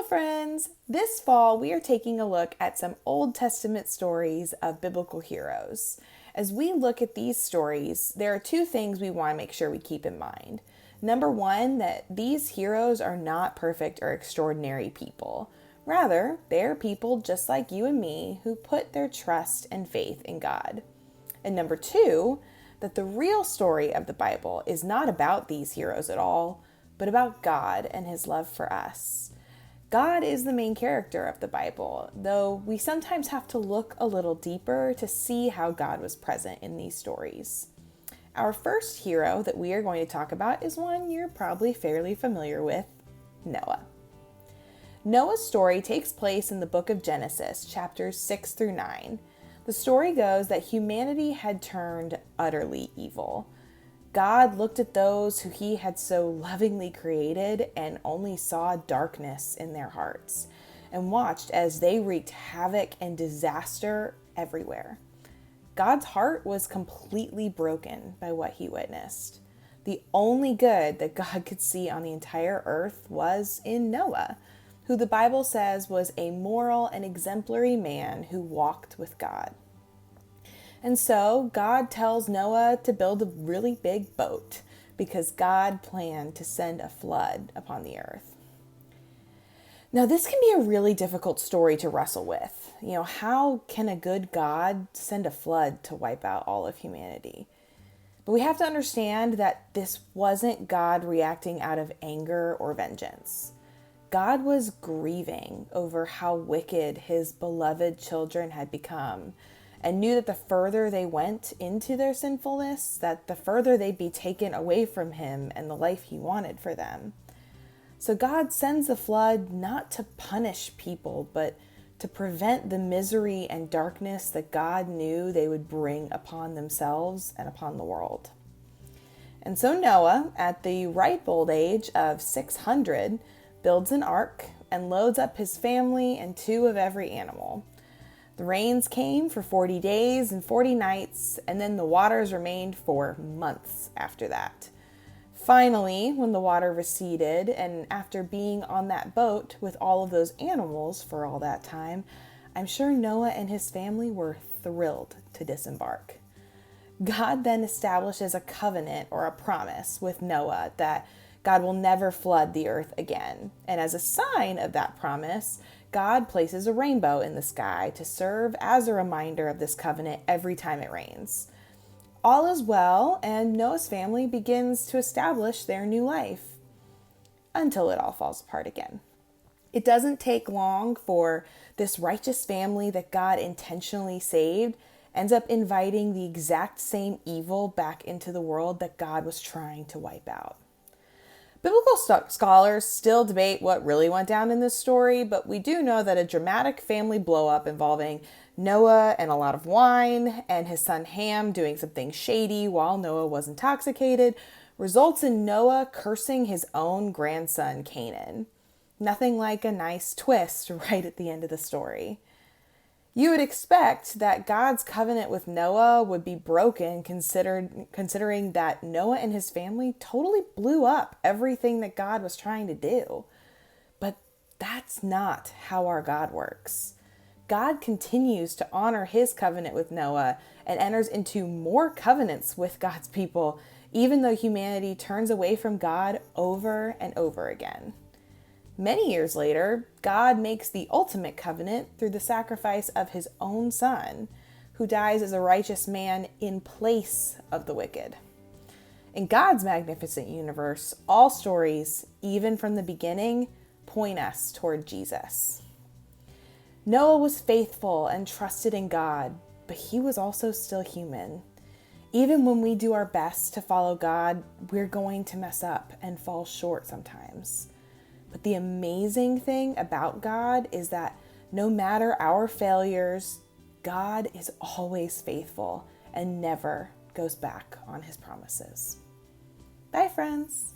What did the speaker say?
friends! This fall, we are taking a look at some Old Testament stories of biblical heroes. As we look at these stories, there are two things we want to make sure we keep in mind. Number one, that these heroes are not perfect or extraordinary people. Rather, they are people just like you and me who put their trust and faith in God. And number two, that the real story of the Bible is not about these heroes at all, but about God and His love for us. God is the main character of the Bible, though we sometimes have to look a little deeper to see how God was present in these stories. Our first hero that we are going to talk about is one you're probably fairly familiar with, Noah. Noah's story takes place in the book of Genesis, chapters 6 through 9. The story goes that humanity had turned utterly evil. God looked at those who He had so lovingly created and only saw darkness in their hearts, and watched as they wreaked havoc and disaster everywhere. God's heart was completely broken by what He witnessed. The only good that God could see on the entire earth was in Noah, who the Bible says was a moral and exemplary man who walked with God. And so God tells Noah to build a really big boat because God planned to send a flood upon the earth. Now, this can be a really difficult story to wrestle with. How can a good God send a flood to wipe out all of humanity? But we have to understand that this wasn't God reacting out of anger or vengeance. God was grieving over how wicked His beloved children had become, and knew that the further they went into their sinfulness, that the further they'd be taken away from Him and the life He wanted for them. So God sends the flood not to punish people, but to prevent the misery and darkness that God knew they would bring upon themselves and upon the world. And so Noah, at the ripe old age of 600, builds an ark and loads up his family and 2 of every animal. The rains came for 40 days and 40 nights, and then the waters remained for months after that. Finally, when the water receded, and after being on that boat with all of those animals for all that time, I'm sure Noah and his family were thrilled to disembark. God then establishes a covenant or a promise with Noah that God will never flood the earth again. And as a sign of that promise, God places a rainbow in the sky to serve as a reminder of this covenant every time it rains. All is well, and Noah's family begins to establish their new life until it all falls apart again. It doesn't take long for this righteous family that God intentionally saved ends up inviting the exact same evil back into the world that God was trying to wipe out. Biblical scholars still debate what really went down in this story, but we do know that a dramatic family blow-up involving Noah and a lot of wine and his son Ham doing something shady while Noah was intoxicated results in Noah cursing his own grandson Canaan. Nothing like a nice twist right at the end of the story. You would expect that God's covenant with Noah would be broken considering that Noah and his family totally blew up everything that God was trying to do. But that's not how our God works. God continues to honor His covenant with Noah and enters into more covenants with God's people, even though humanity turns away from God over and over again. Many years later, God makes the ultimate covenant through the sacrifice of His own Son, who dies as a righteous man in place of the wicked. In God's magnificent universe, all stories, even from the beginning, point us toward Jesus. Noah was faithful and trusted in God, but he was also still human. Even when we do our best to follow God, we're going to mess up and fall short sometimes. But the amazing thing about God is that no matter our failures, God is always faithful and never goes back on His promises. Bye, friends.